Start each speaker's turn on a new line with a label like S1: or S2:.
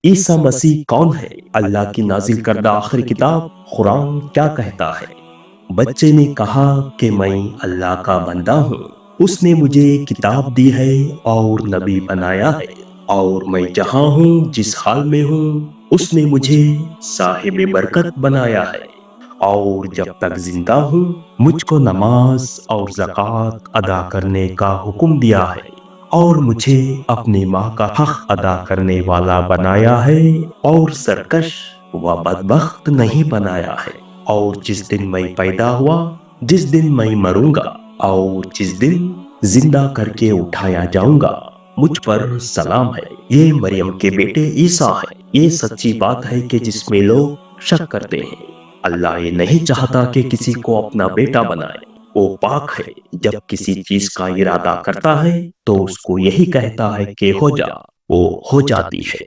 S1: ईसा मसीह कौन है? अल्लाह की नाजिल करदा आखिरी किताब कुरान क्या कहता है? बच्चे ने कहा कि मैं अल्लाह का बंदा हूँ। उसने मुझे किताब दी है और नबी बनाया है, और मैं जहाँ हूँ, जिस हाल में हूँ, उसने मुझे साहिब बरकत बनाया है। और जब तक जिंदा हूँ, मुझको नमाज और ज़कात अदा करने का हुक्म दिया है, और मुझे अपनी माँ का हक अदा करने वाला बनाया है, और सरकश व बदबख्त नहीं बनाया है। और जिस दिन मैं पैदा हुआ, जिस दिन मैं मरूंगा, और जिस दिन जिंदा करके उठाया जाऊंगा, मुझ पर सलाम है। ये मरियम के बेटे ईसा है। ये सच्ची बात है कि जिसमें लोग शक करते हैं। अल्लाह ये नहीं चाहता कि किसी को अपना बेटा बनाए। वो पाक है। जब किसी चीज का इरादा करता है तो उसको यही कहता है कि हो जा, वो हो जाती है।